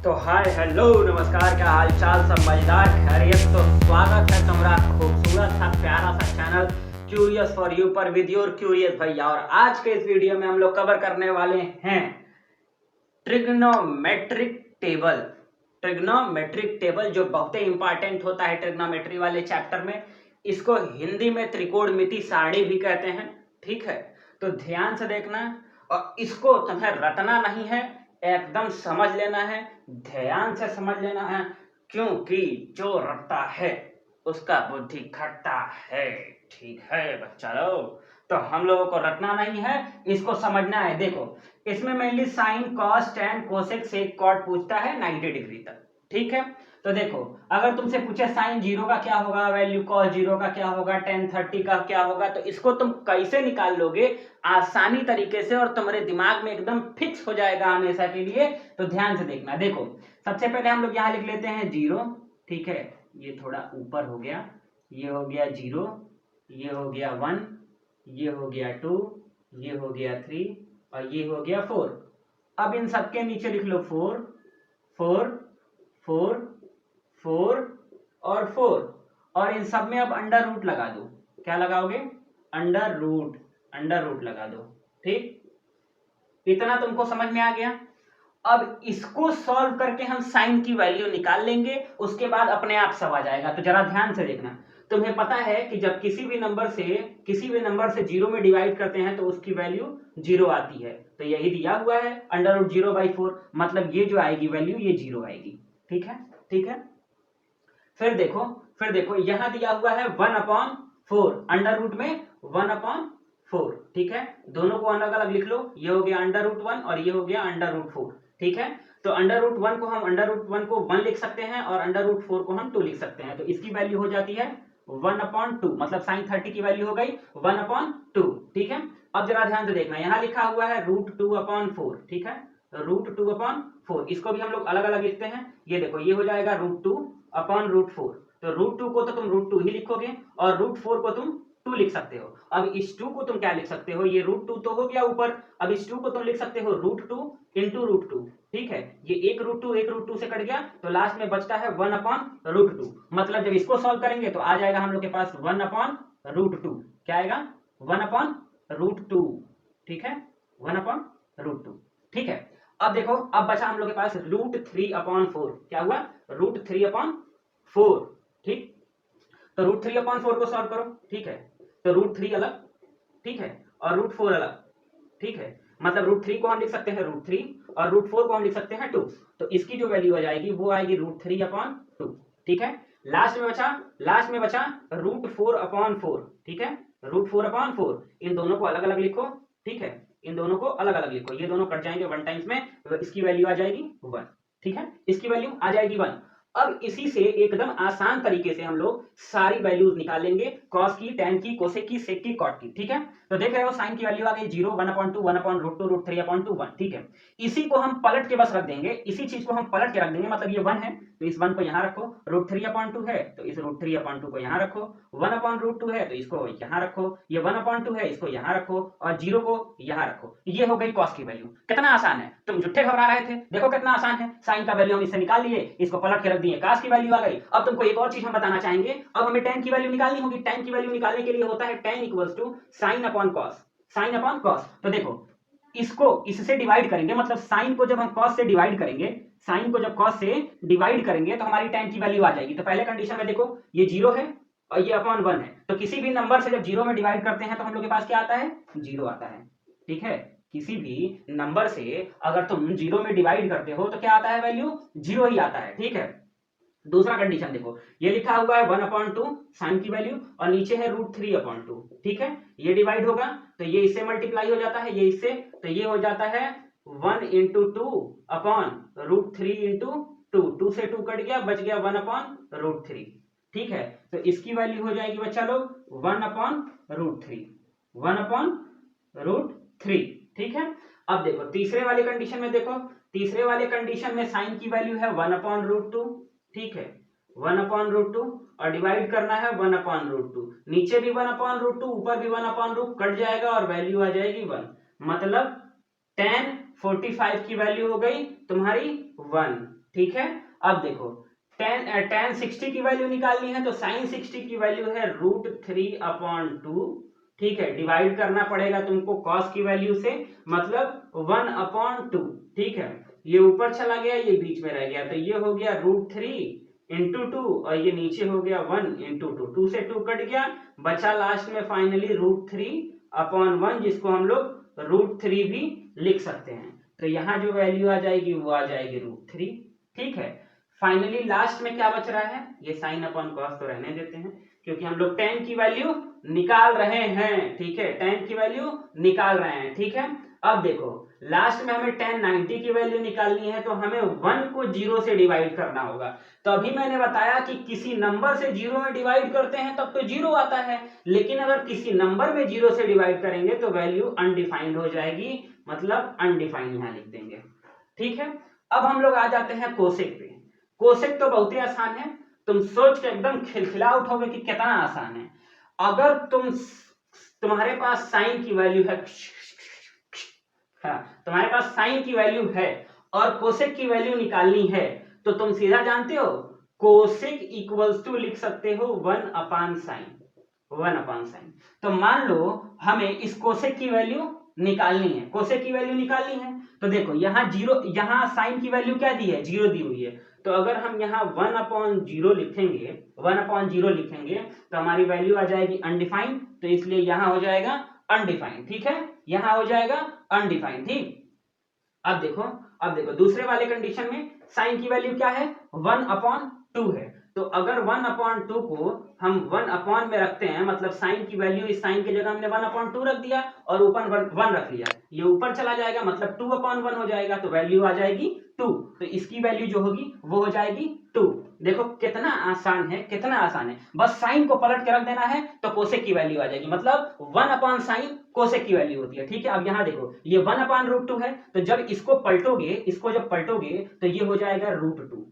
तो hi hello नमस्कार, क्या हाल चाल, सब मजेदार खैरियत। तो स्वागत है तुम्हारा खूबसूरत सा प्यारा सा चैनल क्यूरियस फॉर यू पर विद योर क्यूरियस भैया। और आज के इस वीडियो में हम लोग कवर करने वाले हैं ट्रिग्नोमेट्रिक टेबल। ट्रिग्नोमेट्रिक टेबल जो बहुत ही इंपॉर्टेंट होता है ट्रिग्नोमेट्री वाले चैप्टर में। इसको हिंदी में त्रिकोणमिति सारणी भी कहते हैं, ठीक है। तो ध्यान से देखना और इसको तुम्हें रटना नहीं है, एकदम समझ लेना है, ध्यान से समझ लेना है, क्योंकि जो रटता है उसका बुद्धि घटता है, ठीक है बच्चा लोग। तो हम लोगों को रटना नहीं है, इसको समझना है। देखो इसमें mainly sine cos tan cosec sec cot पूछता है 90 डिग्री तक, ठीक है। तो देखो अगर तुमसे पूछे साइन 0 का क्या होगा वैल्यू, कॉस 0 का क्या होगा, टेन 30 का क्या होगा, तो इसको तुम कैसे निकाल लोगे आसानी तरीके से और तुम्हारे दिमाग में एकदम फिक्स हो जाएगा हमेशा के लिए। तो ध्यान से देखना। देखो सबसे पहले हम लोग यहाँ लिख लेते हैं 0, ठीक है। ये थोड़ा ऊपर हो गया, ये हो गया 0, ये हो गया 1, ये हो गया 2, ये हो गया 3 और ये हो गया 4। अब इन सबके नीचे लिख लो 4 4 4 4 और 4 और इन सब में अब अंडर रूट लगा दो। क्या लगाओगे? अंडर रूट लगा दो, ठीक। इतना तुमको समझ में आ गया। अब इसको सॉल्व करके हम साइन की वैल्यू निकाल लेंगे, उसके बाद अपने आप सब आ जाएगा। तो जरा ध्यान से देखना। तुम्हें पता है कि जब किसी भी नंबर से 0 में डिवाइड करते हैं तो उसकी वैल्यू 0 आती है। तो यही दिया हुआ है अंडर रूट 0/4, मतलब ये जो आएगी वैल्यू ये 0 आएगी, ठीक है, ठीक है। फिर देखो यहां दिया हुआ है 1/4, अंडर रूट में 1/4, ठीक है। दोनों को अलग अलग लिख लो, ये हो गया अंडर रूट 1 और ये हो गया अंडर रूट 4, ठीक है। तो अंडर रूट 1 को हम अंडर रूट 1 को 1 लिख सकते हैं और अंडर रूट 4 को हम 2 लिख सकते हैं। तो इसकी वैल्यू हो जाती है 1/2, मतलब साइन 30 की वैल्यू हो गई 1/2, ठीक है। अब जरा ध्यान से देखना, यहां लिखा हुआ है √2/4, ठीक है, √2/4। इसको भी हम लोग अलग अलग लिखते हैं। ये देखो ये हो जाएगा √2/√4। तो √2 को तो तुम √2 ही लिखोगे और √4 को तुम 2 लिख सकते हो। अब इस 2 को तुम क्या लिख सकते हो, ये √2 तो हो गया ऊपर, अब इस 2 को तुम लिख सकते हो √2 इंटू √2, ठीक है। ये एक √2 से कट गया तो लास्ट में बचता है 1/√2। मतलब जब इसको सॉल्व करेंगे तो आ जाएगा हम लोग के पास 1/√2। क्या आएगा? 1/√2, ठीक है, 1/√2, ठीक है। अब देखो अब बचा हम लोग के पास √3/4। क्या हुआ? √3/4, ठीक। तो √3/4 को सॉल्व करो, ठीक है। तो √3 अलग, ठीक है, और √4 अलग, ठीक है। मतलब √3 को हम लिख सकते हैं √3 और √4 को हम लिख सकते हैं 2। तो इसकी जो वैल्यू आ जाएगी वो आएगी √3/2, ठीक है। लास्ट में बचा √4/4, ठीक है, √4/4। इन दोनों को अलग अलग लिखो, ठीक है, इन दोनों को अलग अलग लिखो, ये दोनों कट जाएंगे 1 टाइम्स में, तो इसकी वैल्यू आ जाएगी 1, ठीक है, इसकी वैल्यू आ जाएगी 1। अब इसी से एकदम आसान तरीके से हम लोग सारी वैल्यूज निकालेंगे, कॉस की, टैन की, कोसेक की, सेक की, कॉट की, ठीक है। तो देख रहे हो साइन की वैल्यू आ गई 0, 1/2, 1/√2, √3/2, 1, ठीक है। इसी को हम पलट के बस रख देंगे, इसी चीज को हम पलट के रख देंगे, मतलब ये 1 है तो इस 1 को यहां रखो, √3/2 है तो इस √3/2 को यहां रखो, 1/√2 है तो इसको यहां रखो, ये 1/2 है इसको यहां रखो और 0 को यहां रखो। ये हो गई कॉस की वैल्यू। कितना आसान है, तुम झूठे घबरा रहे थे, देखो कितना आसान है। साइन का वैल्यू हम इससे निकाल लिए, इसको पलट के रख दिए, कॉस की वैल्यू आ गई। अब तुमको एक और चीज हम बताना चाहेंगे, अब हमें टैन की वैल्यू निकालनी होगी। टैन की वैल्यू निकालने के लिए होता है tan = sin/cos। तो देखो इसको इससे डिवाइड करेंगे, मतलब साइन को जब हम कॉस से डिवाइड करेंगे, साइन को जब कॉस से डिवाइड करेंगे तो हमारी टैन की वैल्यू आ जाएगी। तो पहले कंडीशन में देखो ये 0 है और ये /1 है, तो किसी भी नंबर से जब 0 में डिवाइड करते हैं तो हम लोग के पास क्या आता है? 0 आता है, ठीक है। किसी भी नंबर से अगर तुम 0 में डिवाइड करते हो तो क्या आता है? वैल्यू 0 ही आता है, ठीक है। दूसरा कंडीशन देखो, ये लिखा हुआ है 1/2 साइन की वैल्यू और नीचे है √3/2, ठीक है। ये डिवाइड होगा तो ये इससे मल्टीप्लाई हो जाता है, ये इससे, तो ये हो जाता है 1 × 2/√3 × 2, 2 से 2 कट गया, बच गया 1/√3, ठीक है। तो इसकी वैल्यू हो जाएगी बच्चा लोग 1/√3, 1/√3, ठीक है। अब देखो तीसरे वाले कंडीशन में, देखो तीसरे वाले कंडीशन में साइन की वैल्यू है 1/√2, ठीक है, 1/√2 और डिवाइड करना है 1/√2, नीचे भी 1/√2 ऊपर भी 1/√2 कट जाएगा और वैल्यू आ जाएगी 1। मतलब tan 45 की वैल्यू हो गई तुम्हारी 1, ठीक है। अब देखो tan 60 की वैल्यू निकालनी है तो sin 60 की वैल्यू है √3/2, ठीक है। डिवाइड करना पड़ेगा तुमको cos की वैल्यू से, मतलब 1/2, ठीक है। ये ऊपर चला गया, ये बीच में रह गया, तो ये हो गया √3 × 2 और ये नीचे हो गया 1 × 2, 2 से 2 कट गया, बचा लास्ट में फाइनली √3/1, जिसको हम लोग √3 भी लिख सकते हैं। तो यहाँ जो वैल्यू आ जाएगी वो आ जाएगी √3, ठीक है। फाइनली लास्ट में क्या बच रहा है, ये sin/cos तो रहने देते हैं क्योंकि हम लोग tan की वैल्यू निकाल रहे हैं, ठीक है, tan की वैल्यू निकाल रहे हैं, ठीक है। अब देखो लास्ट में हमें tan 90 की वैल्यू निकालनी है तो हमें 1 को 0 से डिवाइड करना होगा। तो अभी मैंने बताया कि किसी नंबर से 0 में डिवाइड करते हैं तब तो 0 आता है, लेकिन अगर किसी नंबर में 0 से डिवाइड करेंगे तो वैल्यू अनडिफाइंड हो जाएगी, मतलब अनडिफाइंड यहां लिख देंगे, ठीक है। अब हम लोग आ जाते हैं कोसेक पे। कोसेक तो बहुत ही आसान है, तुम सोच के एकदम खिलखिला उठोगे कि कितना आसान है। अगर तुम्हारे पास साइन की वैल्यू है, तुम्हारे पास साइन की वैल्यू है और कोसेक की वैल्यू निकालनी है तो तुम सीधा जानते हो कोसेक इक्वल्स टू लिख सकते हो 1/sin, 1/sin। तो मान लो हमें इस कोसेक की वैल्यू निकालनी है, कोसेक की वैल्यू निकालनी है तो देखो यहाँ 0, यहाँ साइन की वैल्यू क्या दी है, 0 दी हुई है। तो अगर हम यहाँ 1/0 लिखेंगे, 1/0 लिखेंगे तो हमारी वैल्यू आ जाएगी अनडिफाइंड, तो इसलिए यहाँ हो जाएगा अनडिफाइंड, ठीक है, यहाँ हो जाएगा अनडिफाइंड, ठीक। अब देखो दूसरे वाले कंडीशन में साइन की वैल्यू क्या है, 1/2 है। तो अगर 1/2 को हम 1 में रखते हैं, मतलब साइन की वैल्यू, इस साइन की जगह हमने 1/2 रख दिया और ऊपर 1 रख लिया, ये ऊपर चला जाएगा, मतलब 2/1 हो जाएगा, तो वैल्यू आ जाएगी 2। तो इसकी वैल्यू जो होगी वो हो जाएगी 2। देखो कितना आसान है, कितना आसान है, बस साइन को पलट के रख देना है तो कोसेक की वैल्यू आ जाएगी, मतलब 1/sin कोसेक की वैल्यू होती है, ठीक है। अब यहाँ देखो ये 1/√2 है, तो जब इसको पलटोगे, इसको जब पलटोगे तो ये हो जाएगा √2,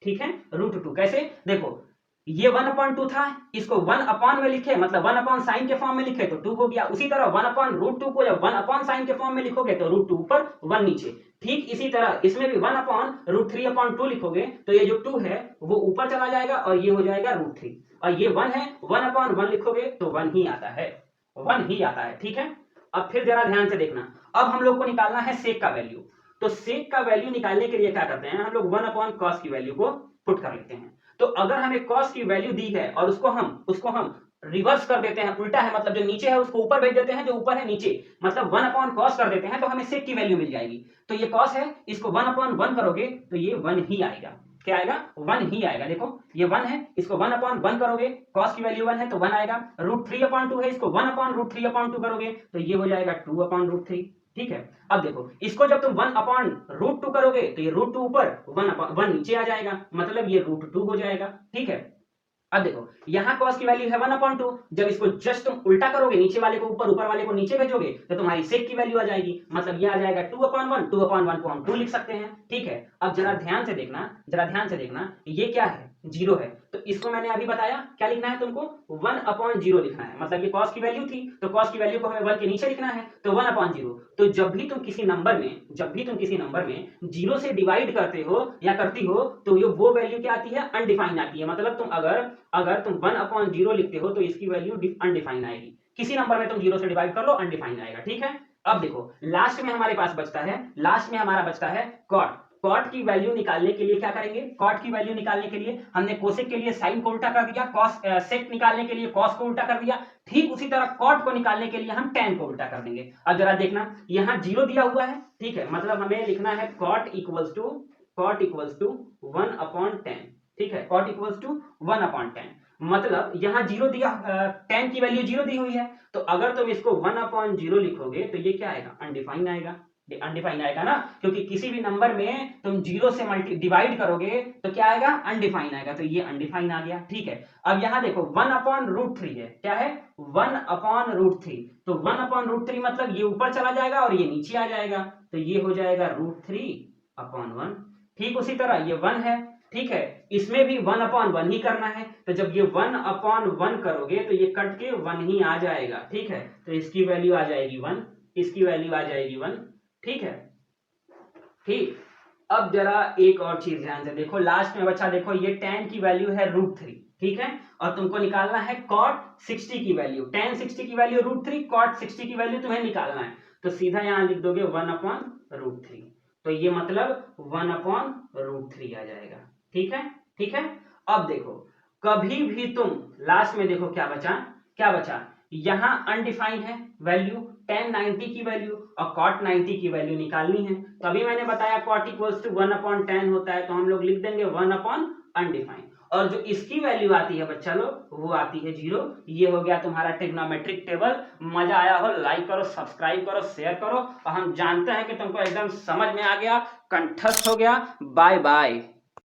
ठीक है, √2। कैसे, देखो ये 1/2 था, इसको 1 में लिखे, मतलब 1/sin के फॉर्म में लिखे तो 2 हो गया। उसी तरह 1/√2 को जब 1/sin के फॉर्म में लिखोगे तो √2 ऊपर 1 नीचे। ठीक इसी तरह इसमें भी 1/√3/2 लिखोगे तो ये जो 2 है वो ऊपर चला जाएगा और ये हो जाएगा √3, और ये 1 है, 1/1 लिखोगे तो 1 ही आता है, 1 ही आता है, ठीक है। अब फिर जरा ध्यान से देखना, अब हम लोग को निकालना है सेक का वैल्यू। तो सेक का वैल्यू निकालने के लिए क्या करते हैं, हम लोग 1/cos की वैल्यू को पुट कर लेते हैं। तो अगर हमें cos की वैल्यू दी है और उसको हम रिवर्स कर देते हैं, उल्टा है, मतलब जो नीचे है उसको ऊपर भेज देते हैं, जो ऊपर है नीचे, मतलब 1/cos कर देते हैं, तो हमें सेक की वैल्यू मिल जाएगी। तो ये cos है, इसको 1/1 करोगे तो ये 1 ही आएगा, क्या आएगा, 1 ही आएगा। देखो ये 1 है, इसको 1/1 करोगे, cos की वैल्यू 1 है तो 1 आएगा। √3/2 है, इसको 1/√3/2 करोगे तो ये हो जाएगा 2/√3, ठीक है। अब देखो इसको जब तुम 1/√2 करोगे तो ये √2 ऊपर, 1 नीचे आ जाएगा, मतलब ये √2 हो जाएगा, ठीक है। अब देखो यहाँ cos की वैल्यू है 1/2, जब इसको जस्ट तुम उल्टा करोगे, नीचे वाले को ऊपर, ऊपर वाले को नीचे भेजोगे तो तुम्हारी सेक की वैल्यू आ जाएगी, मतलब ये आ जाएगा 2/1, 2/1 को हम 2 लिख सकते हैं, ठीक है। अब जरा ध्यान से देखना, जरा ध्यान से देखना, ये क्या है, 0 है, तो इसको मैंने अभी बताया क्या लिखना है तुमको, 1/0 लिखना है, मतलब ये cos की वैल्यू थी तो cos की वैल्यू को हमें 1 के नीचे लिखना है, तो 1/0। तो जब भी तुम किसी नंबर में 0 से डिवाइड करते हो या करती हो तो ये वो वैल्यू क्या आती है, अनडिफाइंड आती है, मतलब तुम अगर तुम 1/0 लिखते हो तो इसकी वैल्यू अनडिफाइंड आएगी, किसी नंबर में तुम 0 से डिवाइड कर लो अनडिफाइंड आएगा, ठीक है। अब देखो लास्ट में हमारे पास बचता है, लास्ट में हमारा बचता है कॉट। कॉट की वैल्यू निकालने के लिए क्या करेंगे, कॉट की वैल्यू निकालने के लिए हमने कोसेक के लिए साइन को उल्टा कर दिया, कॉस सेक निकालने के लिए कॉस को उल्टा कर दिया, ठीक उसी तरह कॉट को निकालने के लिए हम tan को उल्टा कर देंगे। अब जरा देखना यहाँ 0 दिया हुआ है, ठीक है, मतलब हमें लिखना है cot इक्वल्स टू 1/tan, ठीक है, cot इक्वल्स टू 1/tan, मतलब यहाँ 0 दिया, tan की वैल्यू 0 दी हुई है, तो अगर तुम इसको 1/0 लिखोगे तो ये क्या आएगा, अनडिफाइंड आएगा, अनडिफाइंड आएगा ना, क्योंकि किसी भी नंबर में तुम 0 से डिवाइड करोगे तो क्या आएगा, अनडिफाइंड आएगा, तो ये अनडिफाइंड आ गया, ठीक है। अब यहाँ देखो 1/√3 है, क्या है, 1/√3, तो 1/√3 मतलब ये ऊपर चला जाएगा और ये नीचे आ जाएगा, तो ये हो जाएगा √3/1, ठीक उसी तरह ये 1 है, ठीक है, इसमें भी 1/1 ही करना है, तो जब ये 1/1 करोगे तो ये कट के 1 ही आ जाएगा, ठीक है, तो इसकी वैल्यू आ जाएगी 1, इसकी वैल्यू आ जाएगी 1, ठीक है, ठीक। अब जरा एक और चीज ध्यान से देखो, लास्ट में बच्चा देखो ये tan की वैल्यू है √3, ठीक है, और तुमको निकालना है cot 60 की वैल्यू, tan 60 की वैल्यू √3, cot 60 की वैल्यू तुम्हें निकालना है, तो सीधा यहां लिख दोगे 1/√3, तो ये मतलब 1/√3 आ जाएगा, ठीक है, ठीक है। अब देखो कभी भी तुम लास्ट में देखो क्या बचा, क्या बचा, यहां अनडिफाइंड है वैल्यू tan 90 की वैल्यू और cot 90 की वैल्यू निकालनी है, तो अभी मैंने बताया cot इक्वल्स टू 1/tan होता है, तो हम लोग लिख देंगे 1/अनडिफाइंड, और जो इसकी वैल्यू आती है बच्चा लोग वो आती है 0। ये हो गया तुम्हारा ट्रिग्नोमेट्रिक टेबल। मजा आया हो लाइक करो, सब्सक्राइब करो, शेयर करो, और हम जानते हैं कि तुमको एकदम समझ में आ गया, कंठस्थ हो गया। Bye bye.